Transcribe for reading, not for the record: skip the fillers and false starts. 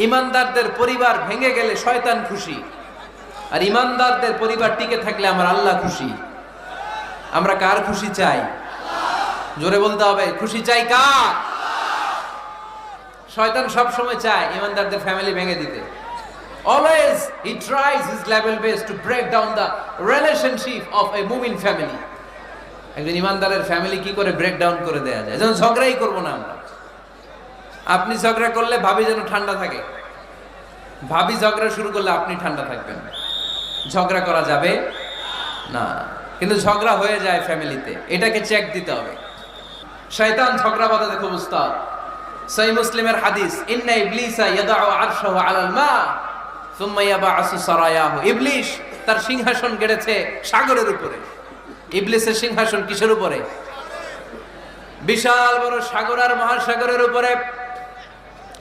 ইমানদারদের পরিবার ভেঙে গেলে শয়তান খুশি, আর ইমানদারদের পরিবার টিকে থাকলে আমার আল্লাহ খুশি। আমরা কার খুশি চাই? জোরে বলতে হবে, খুশি চাই কার? শয়তান সব সময় চায় ইমানদারদের ফ্যামিলি ভেঙে দিতে। Always he tries his level best to break down the relationship of a mu'min family. একজন ইমানদারের ফ্যামিলি কি করে ব্রেক ডাউন করে দেয়া যায়? যেন ঝগড়াই করবো না আমরা। আপনি ঝগড়া করলে ভাবি যেন ঠান্ডা থাকে, ভাবি ঝগড়া শুরু করলে আপনি ঠান্ডা থাকবেন। ঝগড়া করা যাবে না, কিন্তু ঝগড়া হয়ে যায় ফ্যামিলিতে, এটাকে চেক দিতে হবে। শয়তান ঝগড়া বাঁধাতে খুব উস্তাদ। সহিহ মুসলিমের হাদিস, ইন্না ইবলিসা ইয়াদাউ আরশাহু আলাল মা সুম্মা ইয়াবআসু সারায়াহু। ইবলিস তার সিংহাসন গেড়েছে সাগরের উপরে। ইবলিসের সিংহাসন কিসের উপরে? বিশাল বড় সাগর আর মহাসাগরের উপরে।